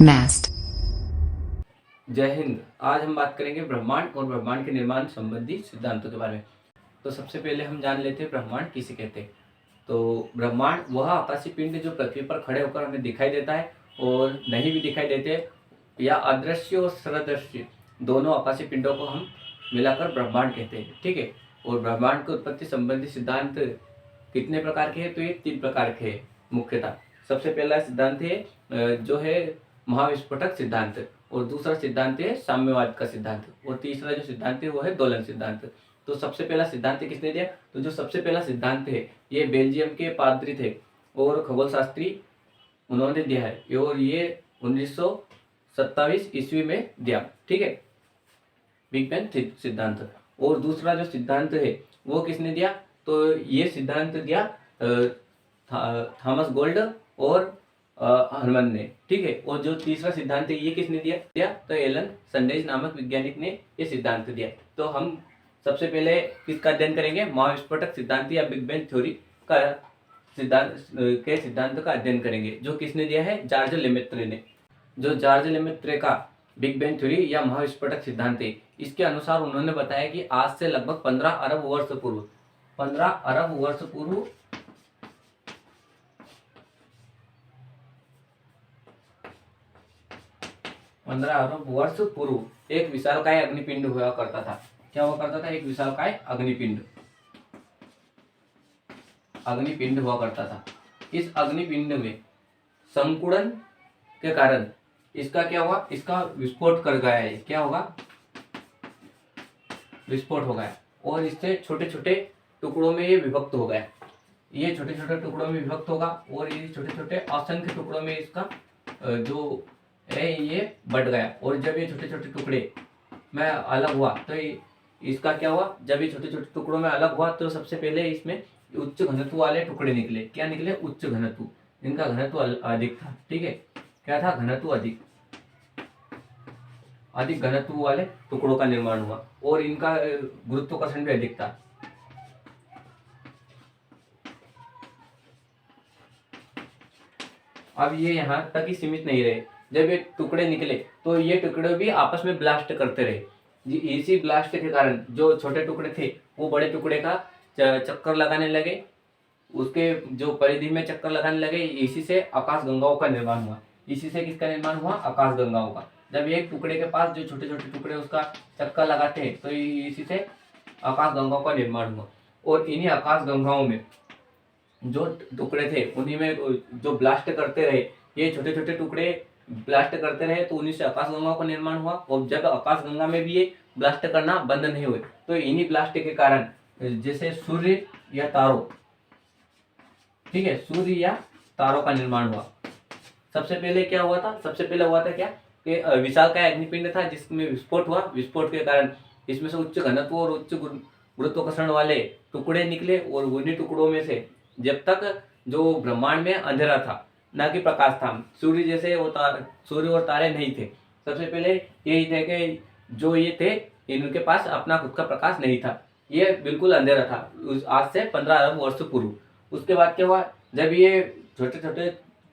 Nest. जय हिंद। आज हम बात करेंगे ब्रह्मांड और ब्रह्मांड के निर्माण संबंधी सिद्धांतों के बारे में। तो सबसे पहले हम जान लेते हैं ब्रह्मांड किसे कहते हैं। तो ब्रह्मांड वह आकाशीय पिंड जो पृथ्वी पर खड़े होकर हमें दिखाई देता है और नहीं भी दिखाई देते, या अदृश्य और सरदृश्य दोनों आकाशीय पिंडों को हम मिलाकर ब्रह्मांड कहते हैं। ठीक है। और ब्रह्मांड की उत्पत्ति संबंधी सिद्धांत कितने प्रकार के हैं? तो ये 3 प्रकार के हैं मुख्यतः। सबसे पहला सिद्धांत है जो है महाविस्फोटक सिद्धांत, और दूसरा सिद्धांत है साम्यवाद का सिद्धांत, और तीसरा जो सिद्धांत है वो है दोलन सिद्धांत। तो सबसे पहला सिद्धांत किसने दिया? तो जो सबसे पहला सिद्धांत है ये बेल्जियम के पादरी थे और खगोल शास्त्री, उन्होंने दिया है, और ये 1927 ईस्वी में दिया। ठीक है, बिग बैंग सिद्धांत। और दूसरा जो सिद्धांत है वो किसने दिया? तो ये सिद्धांत दिया थॉमस गोल्ड और हरमन ने। ठीक है। और जो तीसरा सिद्धांत है ये किसने दिया? तो एलन सैंडविच नामक वैज्ञानिक ने ये सिद्धांत दिया। तो हम सबसे पहले किसका अध्ययन करेंगे? महाविस्फोटक सिद्धांत या बिग बैंग थ्योरी का सिद्धांत का अध्ययन करेंगे, जो किसने दिया है? जॉर्ज लेमेत्रे ने। जो जॉर्ज लेमेत्रे का बिग बैंग थ्योरी या महाविस्फोटक सिद्धांत है, इसके अनुसार उन्होंने बताया कि आज से लगभग 15 अरब वर्ष पूर्व 15 अरब वर्ष पूर्व 15 अरब वर्ष पूर्व एक विशालकाय अग्निपिंड हुआ करता था। क्या हुआ करता था? एक विशालकाय अग्निपिंड हुआ करता था। इस अग्निपिंड में संकुड़न के कारण इसका क्या हुआ? इसका विस्फोट कर गया है। क्या होगा? विस्फोट हो गया, और इससे छोटे छोटे टुकड़ों में ये विभक्त हो गया। ये छोटे छोटे टुकड़ों में विभक्त होगा, और ये छोटे छोटे असंख्य टुकड़ों में इसका जो है ये बढ़ गया। और जब ये छोटे छोटे टुकड़े में अलग हुआ तो इसका क्या हुआ? जब ये छोटे छोटे टुकड़ों में अलग हुआ तो सबसे पहले इसमें उच्च घनत्व वाले टुकड़े निकले। क्या निकले? उच्च घनत्व। इनका घनत्व अधिक था। ठीक है। क्या था? घनत्व अधिक घनत्व वाले टुकड़ों का निर्माण हुआ, और इनका गुरुत्वाकर्षण भी अधिक था। अब ये यहाँ तक ही सीमित नहीं रहे। जब ये टुकड़े निकले तो ये टुकड़े भी आपस में ब्लास्ट करते रहे। इसी ब्लास्ट के कारण जो छोटे टुकड़े थे वो बड़े टुकड़े का चक्कर लगाने लगे, उसके जो परिधि में चक्कर लगाने लगे। इसी से आकाश गंगाओं का निर्माण हुआ। इसी से किसका निर्माण हुआ? आकाश गंगाओं का। जब एक टुकड़े के पास जो छोटे छोटे टुकड़े उसका चक्कर लगाते हैं तो इसी से आकाश गंगाओं का निर्माण हुआ। और इन्हीं आकाश गंगाओं में जो टुकड़े थे उन्हीं में जो ब्लास्ट करते रहे, ये छोटे छोटे टुकड़े ब्लास्ट करते रहे, तो उन्हीं से आकाश गंगाओं का निर्माण हुआ। और जब आकाश गंगा में भी ये ब्लास्ट करना बंद नहीं हुए तो इन्हीं ब्लास्ट के कारण जैसे सूर्य या तारों, ठीक है, सूर्य या तारों का निर्माण हुआ। सबसे पहले क्या हुआ था? सबसे पहले हुआ था क्या कि विशालकाय अग्निपिंड था जिसमें विस्फोट हुआ। विस्फोट के कारण इसमें से उच्च घनत्व और उच्च गुरुत्वाकर्षण वाले टुकड़े निकले, और उन्हीं टुकड़ों में से जब तक जो ब्रह्मांड में अंधेरा था, ना कि प्रकाश था, सूर्य जैसे सूर्य और तारे नहीं थे। सबसे पहले यही थे कि जो ये थे इनके पास अपना खुद का प्रकाश नहीं था, ये बिल्कुल अंधेरा था आज से 15 अरब वर्ष पूर्व। उसके बाद क्या हुआ? जब ये छोटे छोटे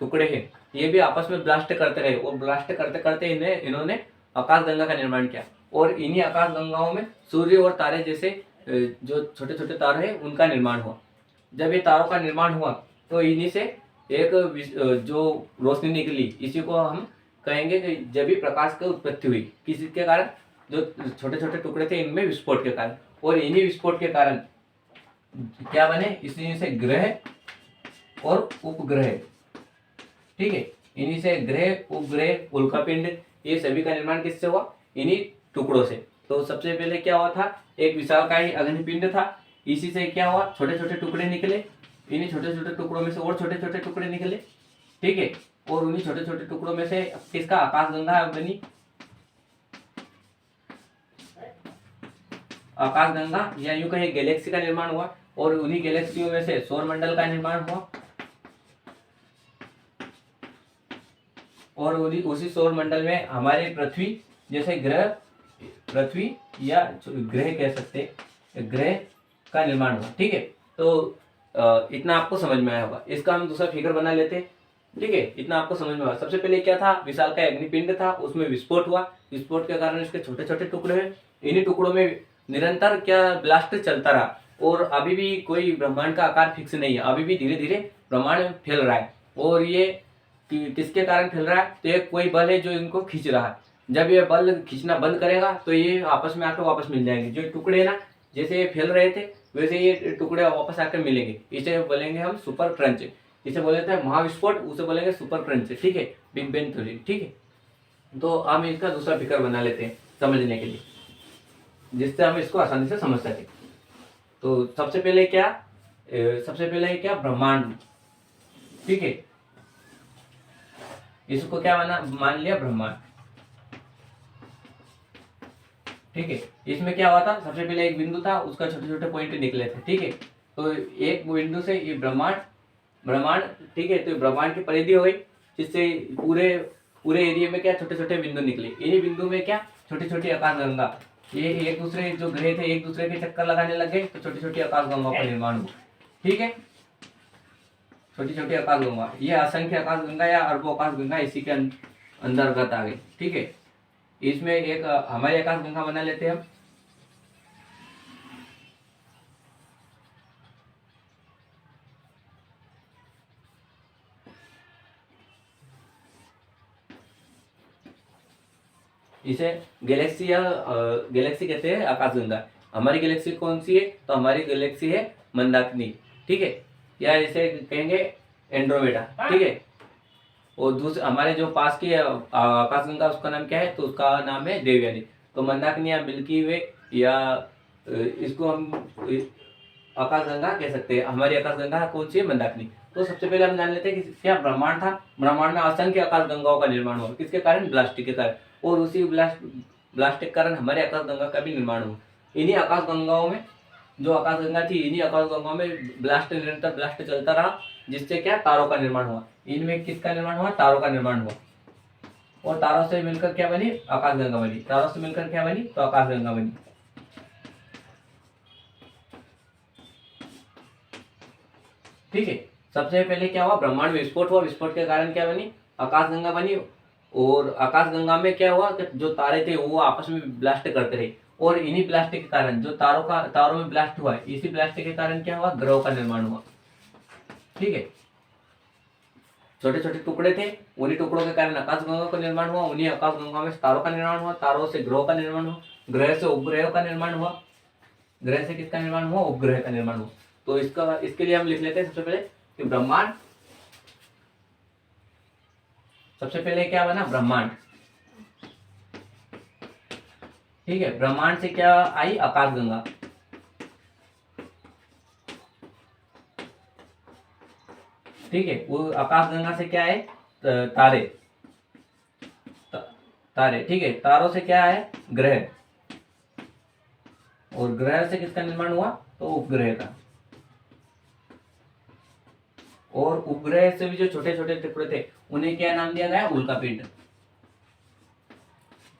टुकड़े हैं ये भी आपस में ब्लास्ट करते रहे, और ब्लास्ट करते करते इन्होंने आकाश गंगा का निर्माण किया। और इन्हीं आकाश गंगाओं में सूर्य और तारे जैसे जो छोटे छोटे तारे हैं उनका निर्माण हुआ। जब ये तारों का निर्माण हुआ तो इन्हीं से एक जो रोशनी निकली, इसी को हम कहेंगे कि जब भी प्रकाश की उत्पत्ति हुई। किसी के कारण? जो छोटे छोटे टुकड़े थे इनमें विस्फोट के कारण। और इन्हीं विस्फोट के कारण क्या बने? इसी से ग्रह और उपग्रह। ठीक है। इन्हीं से ग्रह, उपग्रह, उल्कापिंड, ये सभी का निर्माण किससे हुआ? इन्हीं टुकड़ों से। तो सबसे पहले क्या हुआ था? एक विशालकाय अग्निपिंड था। इसी से क्या हुआ? छोटे छोटे टुकड़े निकले। इन्हीं छोटे छोटे टुकड़ों में से और छोटे छोटे टुकड़े निकले। ठीक है। और उन्हीं छोटे छोटे टुकड़ों में से किसका? आकाश गंगा बनी। आकाश गंगा या यूं कहे गैलेक्सी का निर्माण हुआ, और उन्हीं गैलेक्सियों में से सौर मंडल का निर्माण हुआ। और उसी सौर मंडल में हमारे पृथ्वी जैसे ग्रह, पृथ्वी या ग्रह कह सकते, ग्रह का निर्माण हुआ। ठीक है। तो इतना आपको समझ में आया होगा। इसका हम दूसरा फिगर बना लेते हैं। ठीक है, इतना आपको समझ में आया। सबसे पहले क्या था, विशालकाय अग्निपिंड था, उसमें विस्फोट हुआ, विस्फोट के कारण इसके छोटे छोटे टुकड़े हुए, इन्हीं टुकड़ों में निरंतर क्या ब्लास्ट चलता रहा, और अभी भी कोई ब्रह्मांड का आकार फिक्स नहीं है, अभी भी धीरे धीरे ब्रह्मांड फैल रहा है। और ये किसके कारण फैल रहा है, तो एक कोई बल है जो इनको खींच रहा है। जब ये बल खींचना बंद करेगा तो ये आपस में आकर वापस मिल जाएंगे। जो टुकड़े ना जैसे ये फैल रहे थे वैसे ये टुकड़े वापस आकर मिलेंगे, इसे बोलेंगे हम सुपर क्रंच। इसे बोले थे महाविस्फोट, उसे बोलेंगे सुपर क्रंच। ठीक है, बिग बैंग थ्योरी। ठीक है, तो हम इसका दूसरा फिकर बना लेते हैं समझने के लिए, जिससे हम इसको आसानी से समझ सके। तो सबसे पहले क्या, सबसे पहले है क्या, ब्रह्मांड। ठीक है, इसको क्या मान लिया, ब्रह्मांड। ठीक है, इसमें क्या हुआ था, सबसे पहले एक बिंदु था, उसका छोटे छोटे पॉइंट निकले थे। ठीक है, तो एक बिंदु से ये ब्रह्मांड, ब्रह्मांड, ठीक है, तो ब्रह्मांड की परिधि हो गई, जिससे पूरे पूरे एरिया में क्या छोटे छोटे बिंदु निकले। इन्हीं बिंदु में क्या छोटी छोटी आकाशगंगा, ये एक दूसरे जो ग्रह थे एक दूसरे के चक्कर लगाने लग गए, तो छोटी छोटी आकाशगंगाओं का निर्माण हुआ। ठीक है, छोटी छोटी आकाशगंगा, ये असंख्य आकाशगंगा या अरबों आकाशगंगा इसी के अंतर्गत आ गई। ठीक है, इसमें एक हमारी आकाशगंगा बना लेते हैं हम। इसे गैलेक्सी या गैलेक्सी कहते हैं आकाशगंगा। हमारी गैलेक्सी कौन सी है, तो हमारी गैलेक्सी है मंदाकिनी। ठीक है, या इसे कहेंगे एंड्रोमेडा। ठीक है, और दूसरे हमारे जो पास की आकाशगंगा उसका नाम क्या है, तो उसका नाम है देवयानी। तो मंदाकिनी या मिल्की वे या इसको हम आकाशगंगा कह सकते हैं। हमारी आकाशगंगा कौन सी है, मंदाकिनी। तो सबसे पहले हम जान लेते हैं कि क्या ब्रह्मांड था। ब्रह्मांड में असंख्य आकाशगंगाओं का निर्माण हुआ, किसके कारण, ब्लास्टिक के कारण, और उसी ब्लास्ट के कारण हमारे आकाशगंगा का भी निर्माण हुआ। इन्हीं आकाशगंगाओं में, जो आकाशगंगा थी, इन्हीं आकाशगंगाओं में ब्लास्ट, निरंतर ब्लास्ट चलता रहा, जिससे क्या तारों का निर्माण हुआ। इनमें किसका निर्माण हुआ, तारों का निर्माण हुआ, और तारों से मिलकर क्या बनी, आकाशगंगा बनी। तारों से मिलकर क्या बनी, तो आकाशगंगा बनी। ठीक है, सबसे पहले क्या हुआ, ब्रह्मांड में विस्फोट हुआ, विस्फोट के कारण क्या बनी, आकाशगंगा बनी। और आकाशगंगा में क्या हुआ कि जो तारे थे वो आपस में ब्लास्ट करते रहे, और इन्हीं ब्लास्ट के कारण जो तारों में ब्लास्ट हुआ, इसी ब्लास्ट के कारण क्या हुआ, ग्रहों का निर्माण हुआ। ठीक है, छोटे छोटे टुकड़े थे, उन्हीं टुकड़ों के कारण आकाशगंगा का निर्माण हुआ, उन्हीं आकाशगंगा में तारों का निर्माण हुआ, तारों से ग्रहों का निर्माण हुआ, ग्रह से उपग्रहों का निर्माण हुआ, ग्रह से किसका निर्माण हुआ, उपग्रह का निर्माण हुआ। तो इसके लिए हम लिख लेते हैं सबसे पहले कि ब्रह्मांड, सबसे पहले क्या बना, ब्रह्मांड। ठीक है, ब्रह्मांड से क्या आई, आकाशगंगा। ठीक है, वो आकाशगंगा से क्या है, तारे, तारे। ठीक है, तारों से क्या है, ग्रह, और ग्रह से किसका निर्माण हुआ, तो उपग्रह का। और उपग्रह से भी जो छोटे छोटे टुकड़े थे उन्हें क्या नाम दिया गया, उल्का पिंड।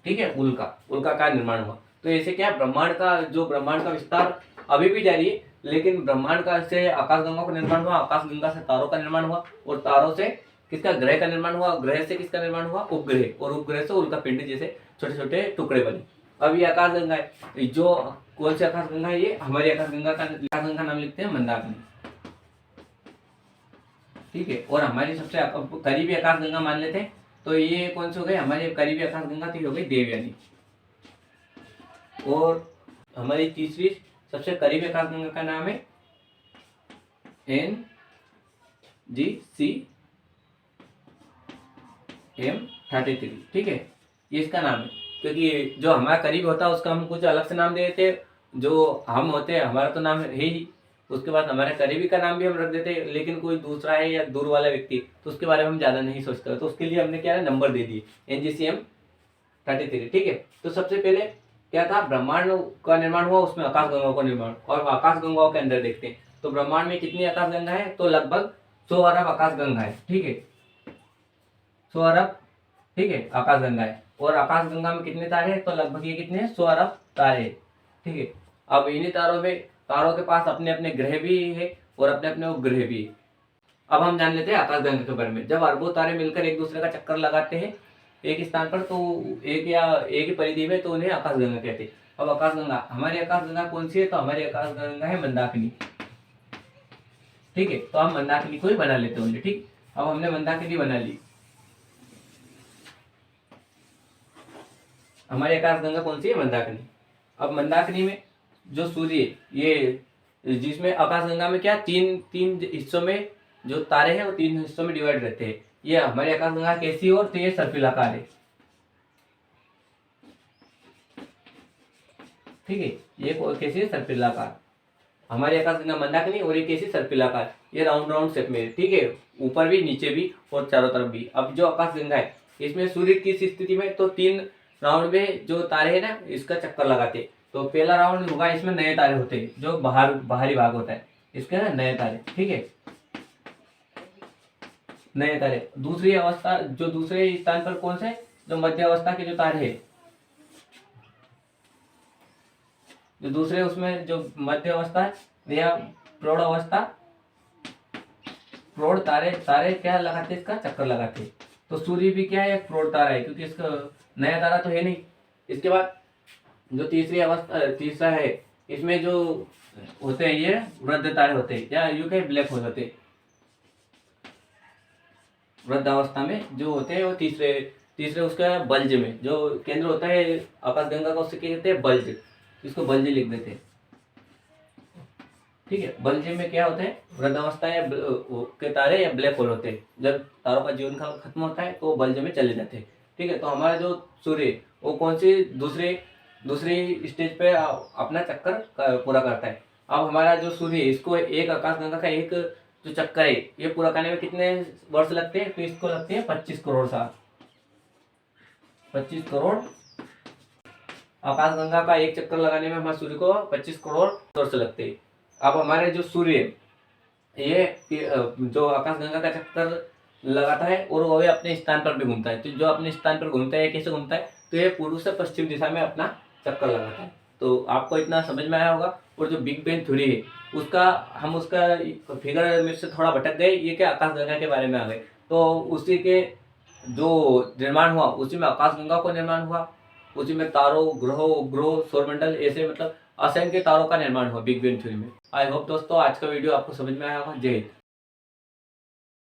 ठीक है, उल्का, उल्का का निर्माण हुआ। तो ऐसे क्या, ब्रह्मांड का विस्तार अभी भी जारी है, लेकिन ब्रह्मांड का से आकाशगंगा का निर्माण हुआ, आकाशगंगा से तारों का निर्माण हुआ, और तारों से किसका, ग्रह का निर्माण हुआ, ग्रह से किसका निर्माण हुआ, उपग्रह, और उपग्रह से उल्का पिंड जैसे छोटे छोटे टुकड़े बने। अब ये आकाशगंगा है, जो कौन सी आकाशगंगा है, ये हमारी आकाशगंगा नाम लिखते हैं मंदाकिनी। ठीक है, और हमारी सबसे करीबी आकाशगंगा मान लेते हैं, तो ये कौन सी हो गई, हमारी करीबी आकाशगंगा थी, हो गई देवयानी। और हमारी तीसरी सबसे करीबी आकाशगंगा का नाम है NGC-M33। ठीक है, ये इसका नाम है, क्योंकि जो हमारा करीब होता है उसका हम कुछ अलग से नाम दे देते, जो हम होते हैं हमारा तो नाम है ही, उसके बाद हमारे करीबी का नाम भी हम रख देते, लेकिन कोई दूसरा है या दूर वाला व्यक्ति, तो उसके बारे में हम ज़्यादा नहीं सोचते, तो उसके लिए हमने क्या है, नंबर दे दिए NGC-M33। ठीक है, तो सबसे पहले क्या था, ब्रह्मांड का निर्माण हुआ, उसमें आकाशगंगाओं का निर्माण, और आकाशगंगाओं के अंदर देखते हैं तो ब्रह्मांड में कितनी आकाशगंगा है, तो लगभग 100 अरब आकाशगंगा है। ठीक है, 100 अरब, ठीक है, आकाशगंगा है। और आकाशगंगा में कितने तारे हैं, तो लगभग ये कितने, 100 अरब तारे। ठीक है, अब इन्हीं तारों के पास अपने अपने ग्रह भी है और अपने अपने उपग्रह भी है। अब हम जान लेते हैं आकाशगंगा के बारे में। जब अरबों तारे मिलकर एक दूसरे का चक्कर लगाते हैं एक स्थान पर, तो एक ही परिधि में, तो उन्हें आकाशगंगा कहते हैं। अब आकाशगंगा, हमारी आकाशगंगा कौन सी है? तो हमारी आकाशगंगा है मंदाकिनी। ठीक है, तो हम मंदाकिनी को ही बना लेते होंगे। ठीक, अब हमने मंदाकिनी बना ली। हमारी आकाशगंगा कौन सी है? मंदाकिनी। अब मंदाकिनी में जो सूर्य, ये जिसमें आकाशगंगा में क्या तीन तीन हिस्सों में जो तारे हैं वो तीन हिस्सों में डिवाइड रहते हैं। ये हमारी आकाशगंगा कैसी है? और तो ये सर्पिलाकार है। ठीक है, ये कैसी है? सर्पिलाकार। हमारी आकाशगंगा मंदाकिनी, और ये कैसी? सर्पिलाकार। ये राउंड राउंड शेप में है। ठीक है, ऊपर भी, नीचे भी और चारों तरफ भी। अब जो आकाशगंगा है इसमें सूर्य किस स्थिति में? तो तीन राउंड में जो तारे हैं ना इसका चक्कर लगाते। तो पहला राउंड होगा, इसमें नए तारे होते हैं, जो बाहरी भाग होता है इसके ना, नए तारे। ठीक है, नए तारे। दूसरी अवस्था, जो दूसरे स्थान पर कौन से? जो मध्य अवस्था के जो तारे हैं, जो दूसरे उसमें जो मध्य अवस्था है या प्रौढ़ अवस्था, प्रौढ़ तारे, तारे क्या लगाते? इसका चक्कर लगाते। तो सूर्य भी क्या है? एक प्रौढ़ तारा है, क्योंकि इसका नया तारा तो है नहीं। इसके बाद जो तीसरी अवस्था, तीसरा है, इसमें जो होते हैं ये वृद्ध तारे होते हैं, या यूं कहीं ब्लैक होल होते हैं। वृद्ध अवस्था में जो होते हैं वो तीसरे तीसरे उसका बल्ज में जो केंद्र होता है आकाशगंगा का, उससे क्या कहते हैं? बल्ज। इसको बल्ज लिख देते हैं। ठीक है, बल्ज में क्या होता है? वृद्ध अवस्था या के तारे या ब्लैक होल होते हैं। जब तारों का जीवन काल खत्म होता है तो वो बल्ज में चले जाते हैं। ठीक है, तो हमारा जो सूर्य वो कौन सी दूसरी स्टेज पे अपना चक्कर पूरा करता है। अब हमारा जो सूर्य है, इसको एक आकाशगंगा का एक जो चक्कर है ये पूरा करने में कितने वर्ष लगते हैं? तो इसको लगते हैं 25 करोड़ साल। 25 करोड़। आकाशगंगा का एक चक्कर लगाने में हमारे सूर्य को 25 करोड़ वर्ष लगते हैं। अब हमारे जो सूर्य ये जो आकाशगंगा का चक्कर लगाता है और वो अपने स्थान पर भी घूमता है। तो जो अपने स्थान पर घूमता है कैसे घूमता है? तो ये पूर्व से पश्चिम दिशा में अपना चक्कर लगाता है। तो आपको इतना समझ में आया होगा। और जो बिग बैंग थ्योरी है उसका फिगर मेरे से थोड़ा भटक गए, ये क्या आकाशगंगा के बारे में आ गए। तो उसी के जो निर्माण हुआ उसी में आकाशगंगा को निर्माण हुआ, उसी में तारों, ग्रहों, उपग्रहों, सौरमंडल, ऐसे मतलब असंख्य तारों का निर्माण हुआ बिग बैंग थ्योरी में। आई होप दोस्तों आज का वीडियो आपको समझ में आया होगा। जय हिंद।